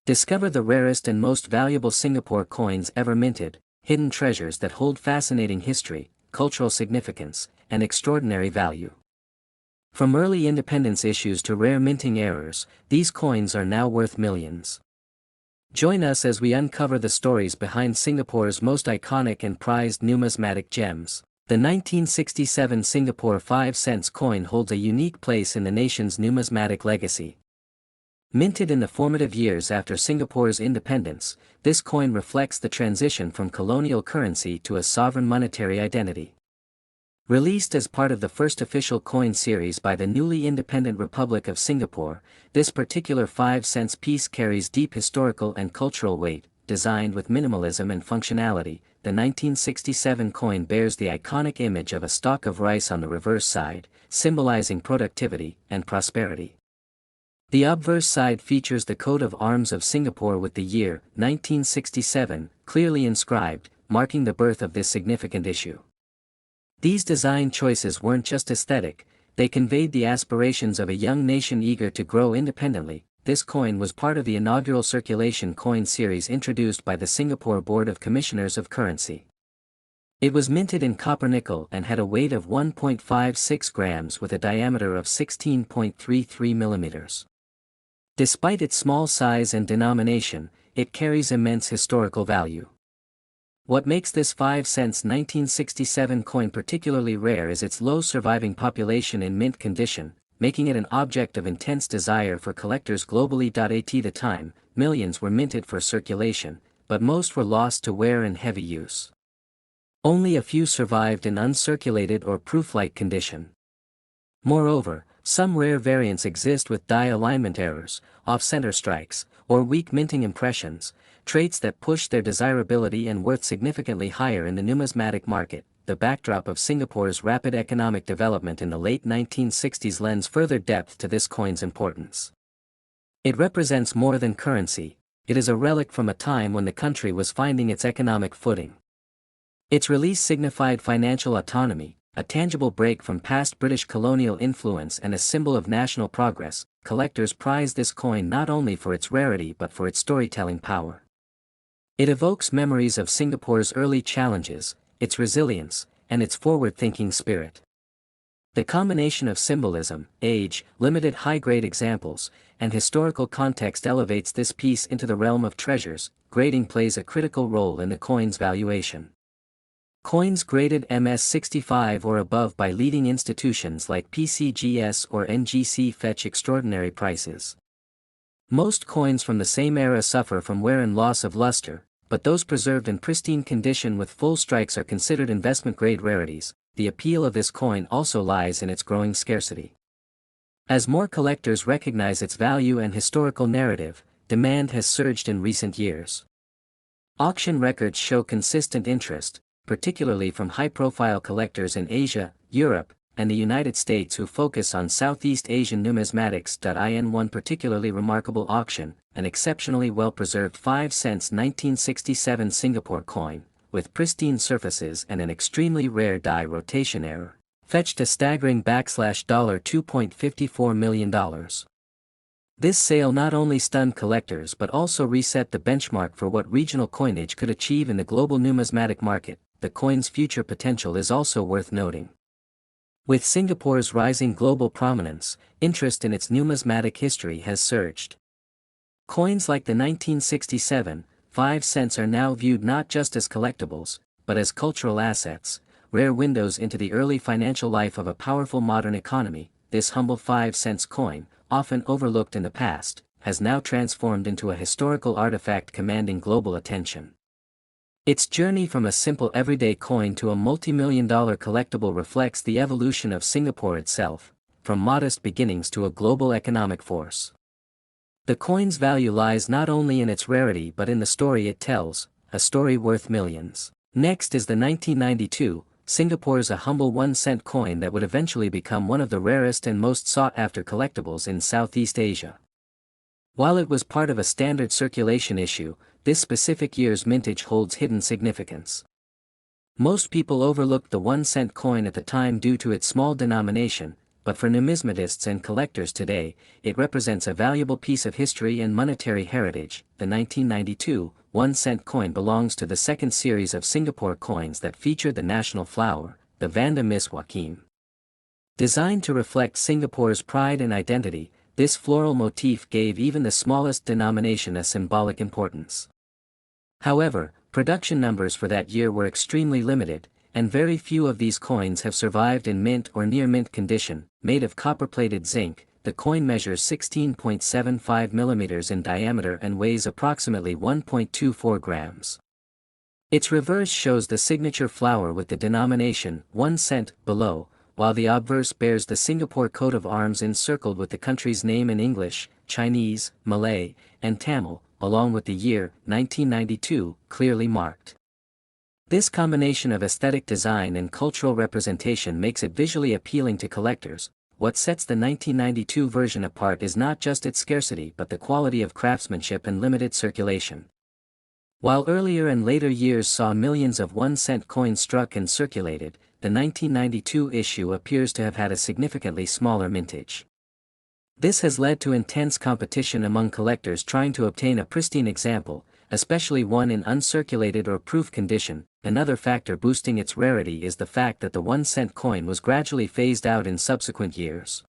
Discover the rarest and most valuable Singapore coins ever minted, hidden treasures that hold fascinating history, cultural significance, and extraordinary value. From early independence issues to rare minting errors, these coins are now worth millions. Join us as we uncover the stories behind Singapore's most iconic and prized numismatic gems. The 1967 Singapore 5-cent coin holds a unique place in the nation's numismatic legacy. Minted in the formative years after Singapore's independence, this coin reflects the transition from colonial currency to a sovereign monetary identity. Released as part of the first official coin series by the newly independent Republic of Singapore, this particular 5-cent piece carries deep historical and cultural weight. Designed with minimalism and functionality, the 1967 coin bears the iconic image of a stalk of rice on the reverse side, symbolizing productivity and prosperity. The obverse side features the coat of arms of Singapore with the year 1967 clearly inscribed, marking the birth of this significant issue. These design choices weren't just aesthetic, they conveyed the aspirations of a young nation eager to grow independently. This coin was part of the inaugural circulation coin series introduced by the Singapore Board of Commissioners of Currency. It was minted in copper nickel and had a weight of 1.56 grams with a diameter of 16.33 millimeters. Despite its small size and denomination, it carries immense historical value. What makes this 5-cent 1967 coin particularly rare is its low surviving population in mint condition, making it an object of intense desire for collectors globally. At the time, millions were minted for circulation, but most were lost to wear and heavy use. Only a few survived in uncirculated or proof-like condition. Moreover, some rare variants exist with die alignment errors, off-center strikes, or weak minting impressions, traits that push their desirability and worth significantly higher in the numismatic market. The backdrop of Singapore's rapid economic development in the late 1960s lends further depth to this coin's importance. It represents more than currency, it is a relic from a time when the country was finding its economic footing. Its release signified financial autonomy, a tangible break from past British colonial influence and a symbol of national progress. Collectors prize this coin not only for its rarity but for its storytelling power. It evokes memories of Singapore's early challenges, its resilience, and its forward-thinking spirit. The combination of symbolism, age, limited high-grade examples, and historical context elevates this piece into the realm of treasures. Grading plays a critical role in the coin's valuation. Coins graded MS65 or above by leading institutions like PCGS or NGC fetch extraordinary prices. Most coins from the same era suffer from wear and loss of luster, but those preserved in pristine condition with full strikes are considered investment-grade rarities. The appeal of this coin also lies in its growing scarcity. As more collectors recognize its value and historical narrative, demand has surged in recent years. Auction records show consistent interest, particularly from high-profile collectors in Asia, Europe, and the United States who focus on Southeast Asian numismatics. In one particularly remarkable auction, an exceptionally well-preserved 5-cent 1967 Singapore coin, with pristine surfaces and an extremely rare die rotation error, fetched a staggering $2.54 million. This sale not only stunned collectors but also reset the benchmark for what regional coinage could achieve in the global numismatic market. The coin's future potential is also worth noting. With Singapore's rising global prominence, interest in its numismatic history has surged. Coins like the 1967 5 cents are now viewed not just as collectibles, but as cultural assets, rare windows into the early financial life of a powerful modern economy. This humble 5-cent coin, often overlooked in the past, has now transformed into a historical artifact commanding global attention. Its journey from a simple everyday coin to a multi-million-dollar collectible reflects the evolution of Singapore itself, from modest beginnings to a global economic force. The coin's value lies not only in its rarity but in the story it tells, a story worth millions. Next is the 1992, Singapore's a humble 1-cent coin that would eventually become one of the rarest and most sought-after collectibles in Southeast Asia. While it was part of a standard circulation issue, this specific year's mintage holds hidden significance. Most people overlooked the 1-cent coin at the time due to its small denomination, but for numismatists and collectors today, it represents a valuable piece of history and monetary heritage. The 1992 1-cent coin belongs to the second series of Singapore coins that featured the national flower, the Vanda Miss Joaquim. Designed to reflect Singapore's pride and identity, this floral motif gave even the smallest denomination a symbolic importance. However, production numbers for that year were extremely limited, and very few of these coins have survived in mint or near-mint condition. Made of copper-plated zinc, the coin measures 16.75 mm in diameter and weighs approximately 1.24 grams. Its reverse shows the signature flower with the denomination 1 cent below, while the obverse bears the Singapore coat of arms encircled with the country's name in English, Chinese, Malay, and Tamil, along with the year, 1992, clearly marked. This combination of aesthetic design and cultural representation makes it visually appealing to collectors. What sets the 1992 version apart is not just its scarcity but the quality of craftsmanship and limited circulation. While earlier and later years saw millions of 1-cent coins struck and circulated, the 1992 issue appears to have had a significantly smaller mintage. This has led to intense competition among collectors trying to obtain a pristine example, especially one in uncirculated or proof condition. Another factor boosting its rarity is the fact that the 1-cent coin was gradually phased out in subsequent years.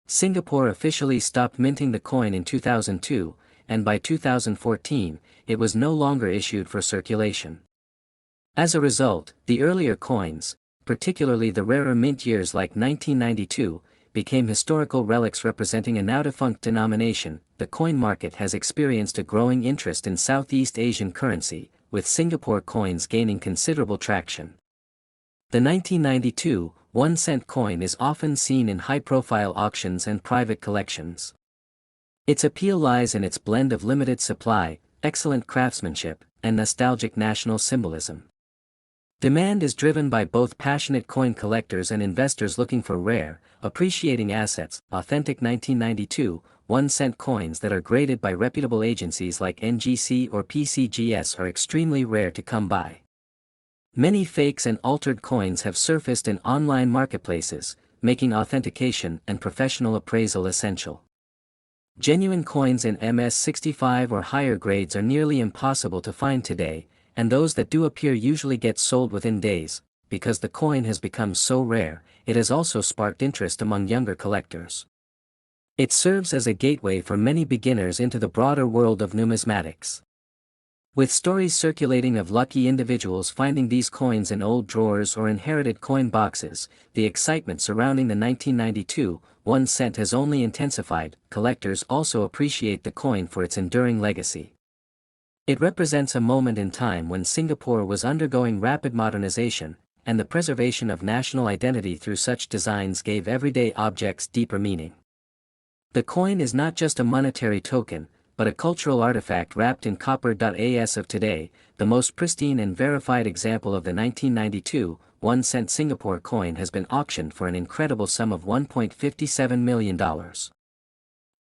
Singapore officially stopped minting the coin in 2002, and by 2014, it was no longer issued for circulation. As a result, the earlier coins, particularly the rarer mint years like 1992, became historical relics representing a now-defunct denomination. The coin market has experienced a growing interest in Southeast Asian currency, with Singapore coins gaining considerable traction. The 1992 1-cent coin is often seen in high-profile auctions and private collections. Its appeal lies in its blend of limited supply, excellent craftsmanship, and nostalgic national symbolism. Demand is driven by both passionate coin collectors and investors looking for rare, appreciating assets. Authentic 1992 1-cent coins that are graded by reputable agencies like NGC or PCGS are extremely rare to come by. Many fakes and altered coins have surfaced in online marketplaces, making authentication and professional appraisal essential. Genuine coins in MS65 or higher grades are nearly impossible to find today, and those that do appear usually get sold within days. Because the coin has become so rare, it has also sparked interest among younger collectors. It serves as a gateway for many beginners into the broader world of numismatics. With stories circulating of lucky individuals finding these coins in old drawers or inherited coin boxes, the excitement surrounding the 1992 1-cent has only intensified. Collectors also appreciate the coin for its enduring legacy. It represents a moment in time when Singapore was undergoing rapid modernization, and the preservation of national identity through such designs gave everyday objects deeper meaning. The coin is not just a monetary token, but a cultural artifact wrapped in copper. As of today, the most pristine and verified example of the 1992 1-cent Singapore coin has been auctioned for an incredible sum of $1.57 million.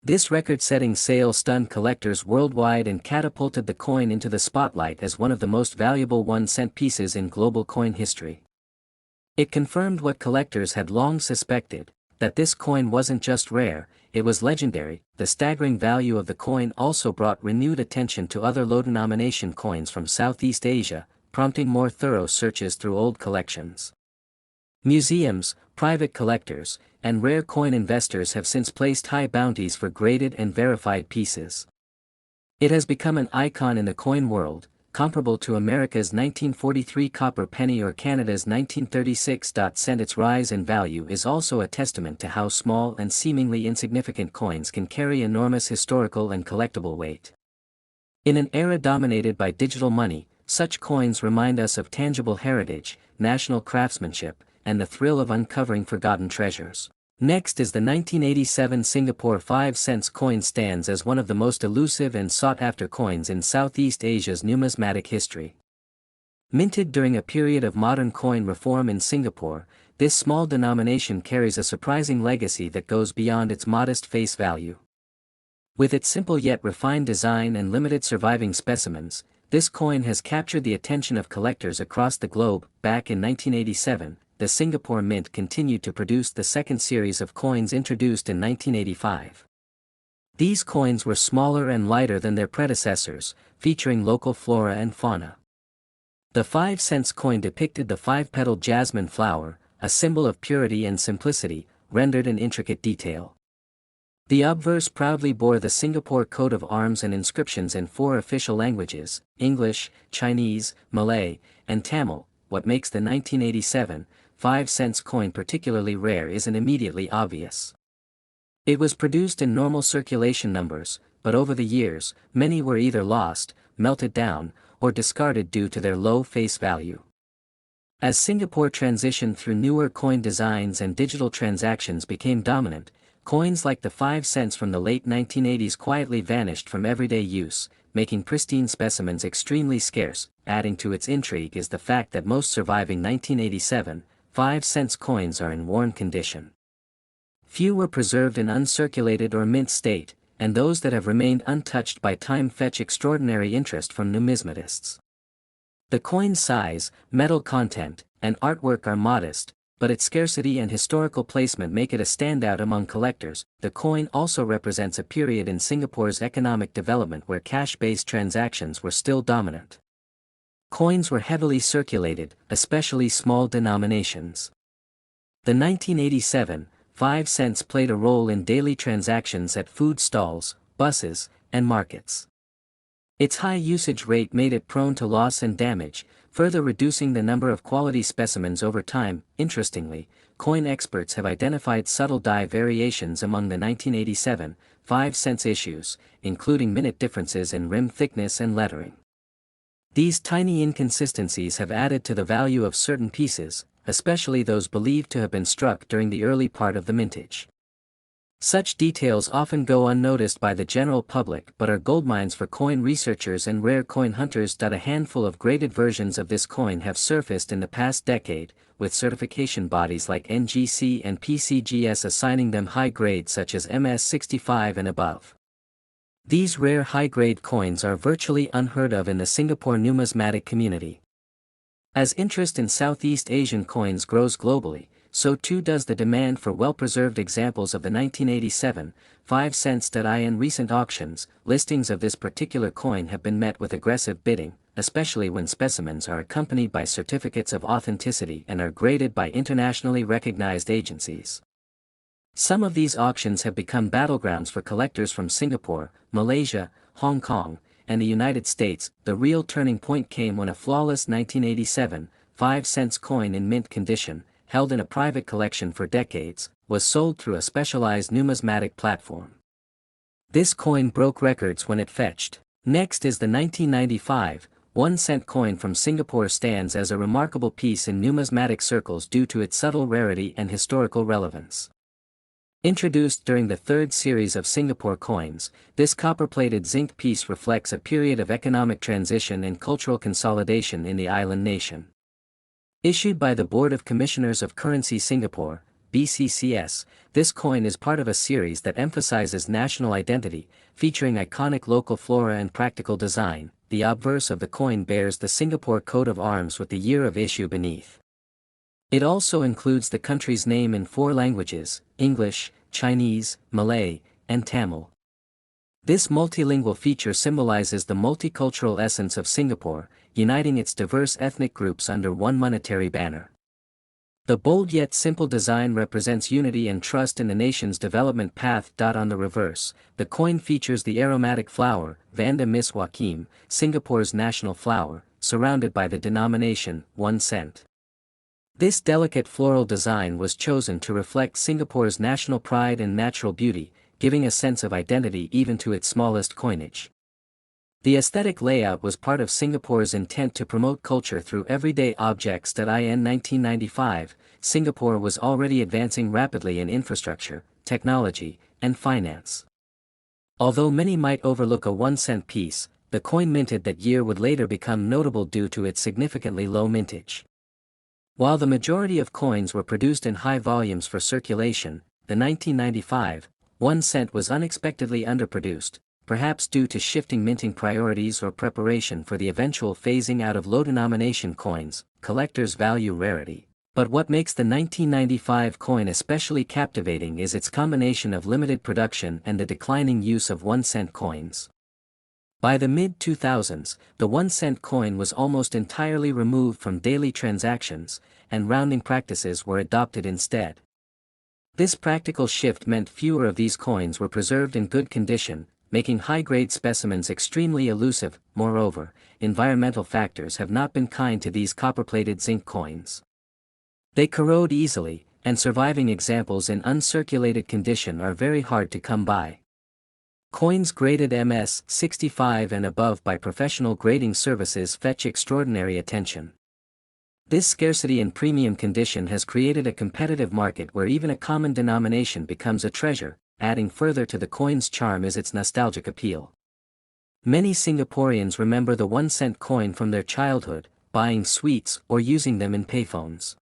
This record-setting sale stunned collectors worldwide and catapulted the coin into the spotlight as one of the most valuable 1-cent pieces in global coin history. It confirmed what collectors had long suspected, that this coin wasn't just rare, it was legendary. The staggering value of the coin also brought renewed attention to other low-denomination coins from Southeast Asia, prompting more thorough searches through old collections. Museums, private collectors, and rare coin investors have since placed high bounties for graded and verified pieces. It has become an icon in the coin world, comparable to America's 1943 copper penny or Canada's 1936 cent. Its rise in value is also a testament to how small and seemingly insignificant coins can carry enormous historical and collectible weight. In an era dominated by digital money, such coins remind us of tangible heritage, national craftsmanship, and the thrill of uncovering forgotten treasures. Next is the 1987 Singapore 5-cent coin. Stands as one of the most elusive and sought-after coins in Southeast Asia's numismatic history. Minted during a period of modern coin reform in Singapore, this small denomination carries a surprising legacy that goes beyond its modest face value. With its simple yet refined design and limited surviving specimens, this coin has captured the attention of collectors across the globe. Back in 1987, the Singapore Mint continued to produce the second series of coins introduced in 1985. These coins were smaller and lighter than their predecessors, featuring local flora and fauna. The 5-cent coin depicted the five-petaled jasmine flower, a symbol of purity and simplicity, rendered in intricate detail. The obverse proudly bore the Singapore coat of arms and inscriptions in 4 official languages: English, Chinese, Malay, and Tamil. What makes the 1987 5-cent coin particularly rare isn't immediately obvious. It was produced in normal circulation numbers, but over the years, many were either lost, melted down, or discarded due to their low face value. As Singapore transitioned through newer coin designs and digital transactions became dominant, coins like the 5 cents from the late 1980s quietly vanished from everyday use, making pristine specimens extremely scarce. Adding to its intrigue is the fact that most surviving 1987 5-cent coins are in worn condition. Few were preserved in uncirculated or mint state, and those that have remained untouched by time fetch extraordinary interest from numismatists. The coin's size, metal content, and artwork are modest, but its scarcity and historical placement make it a standout among collectors. The coin also represents a period in Singapore's economic development where cash-based transactions were still dominant. Coins were heavily circulated, especially small denominations. The 1987 5 cents played a role in daily transactions at food stalls, buses, and markets. Its high usage rate made it prone to loss and damage, further reducing the number of quality specimens over time. Interestingly, coin experts have identified subtle die variations among the 1987 5 cents issues, including minute differences in rim thickness and lettering. These tiny inconsistencies have added to the value of certain pieces, especially those believed to have been struck during the early part of the mintage. Such details often go unnoticed by the general public but are goldmines for coin researchers and rare coin hunters. A handful of graded versions of this coin have surfaced in the past decade, with certification bodies like NGC and PCGS assigning them high grades such as MS65 and above. These rare high-grade coins are virtually unheard of in the Singapore numismatic community. As interest in Southeast Asian coins grows globally, so too does the demand for well-preserved examples of the 1987 5 cents. In recent auctions, listings of this particular coin have been met with aggressive bidding, especially when specimens are accompanied by certificates of authenticity and are graded by internationally recognized agencies. Some of these auctions have become battlegrounds for collectors from Singapore, Malaysia, Hong Kong, and the United States. The real turning point came when a flawless 1987 5 cents coin in mint condition, held in a private collection for decades, was sold through a specialized numismatic platform. This coin broke records when it fetched. Next is the 1995 1-cent coin from Singapore. Stands as a remarkable piece in numismatic circles due to its subtle rarity and historical relevance. Introduced during the third series of Singapore coins, this copper-plated zinc piece reflects a period of economic transition and cultural consolidation in the island nation. Issued by the Board of Commissioners of Currency Singapore, BCCS, this coin is part of a series that emphasizes national identity, featuring iconic local flora and practical design. The obverse of the coin bears the Singapore coat of arms with the year of issue beneath. It also includes the country's name in 4 languages: English, Chinese, Malay, and Tamil. This multilingual feature symbolizes the multicultural essence of Singapore, uniting its diverse ethnic groups under one monetary banner. The bold yet simple design represents unity and trust in the nation's development path. On the reverse, the coin features the aromatic flower, Vanda Miss Joaquim, Singapore's national flower, surrounded by the denomination 1 cent. This delicate floral design was chosen to reflect Singapore's national pride and natural beauty, giving a sense of identity even to its smallest coinage. The aesthetic layout was part of Singapore's intent to promote culture through everyday objects. In 1995, Singapore was already advancing rapidly in infrastructure, technology, and finance. Although many might overlook a 1-cent piece, the coin minted that year would later become notable due to its significantly low mintage. While the majority of coins were produced in high volumes for circulation, the 1995 1 cent was unexpectedly underproduced, perhaps due to shifting minting priorities or preparation for the eventual phasing out of low-denomination coins. Collectors value rarity, But what makes the 1995 coin especially captivating is its combination of limited production and the declining use of 1-cent coins. By the mid-2000s, the 1-cent coin was almost entirely removed from daily transactions, and rounding practices were adopted instead. This practical shift meant fewer of these coins were preserved in good condition, making high-grade specimens extremely elusive. Moreover, environmental factors have not been kind to these copper-plated zinc coins. They corrode easily, and surviving examples in uncirculated condition are very hard to come by. Coins graded MS-65 and above by professional grading services fetch extraordinary attention. This scarcity and premium condition has created a competitive market where even a common denomination becomes a treasure. Adding further to the coin's charm is its nostalgic appeal. Many Singaporeans remember the 1-cent coin from their childhood, buying sweets or using them in payphones.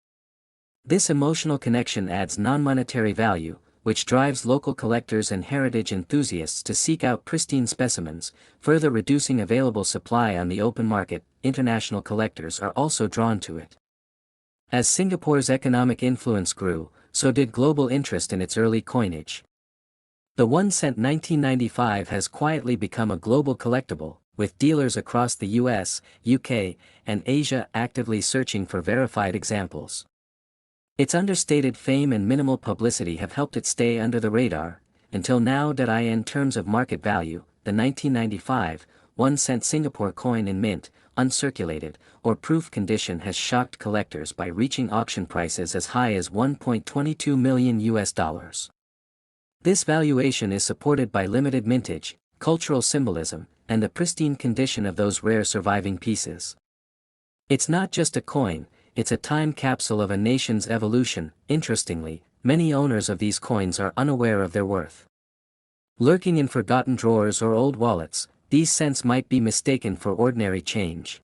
This emotional connection adds non-monetary value, which drives local collectors and heritage enthusiasts to seek out pristine specimens, further reducing available supply on the open market. International collectors are also drawn to it. As Singapore's economic influence grew, so did global interest in its early coinage. The 1-cent 1995 has quietly become a global collectible, with dealers across the US, UK, and Asia actively searching for verified examples. Its understated fame and minimal publicity have helped it stay under the radar, until now. In terms of market value, the 1995 1-cent Singapore coin in mint, uncirculated, or proof condition has shocked collectors by reaching auction prices as high as $1.22 million. This valuation is supported by limited mintage, cultural symbolism, and the pristine condition of those rare surviving pieces. It's not just a coin, it's a time capsule of a nation's evolution. Interestingly, many owners of these coins are unaware of their worth. Lurking in forgotten drawers or old wallets, these cents might be mistaken for ordinary change.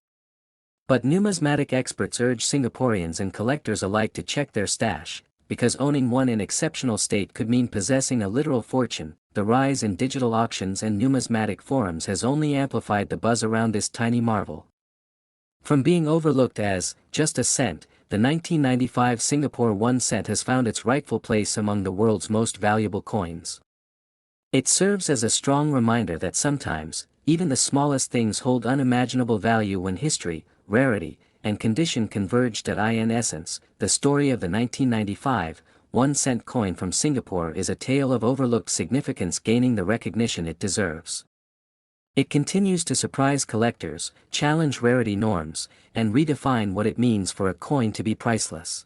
But numismatic experts urge Singaporeans and collectors alike to check their stash, because owning one in exceptional state could mean possessing a literal fortune. The rise in digital auctions and numismatic forums has only amplified the buzz around this tiny marvel. From being overlooked as just a cent, the 1995 Singapore 1-cent has found its rightful place among the world's most valuable coins. It serves as a strong reminder that sometimes, even the smallest things hold unimaginable value when history, rarity, and condition converged. In essence, the story of the 1995 1-cent coin from Singapore is a tale of overlooked significance gaining the recognition it deserves. It continues to surprise collectors, challenge rarity norms, and redefine what it means for a coin to be priceless.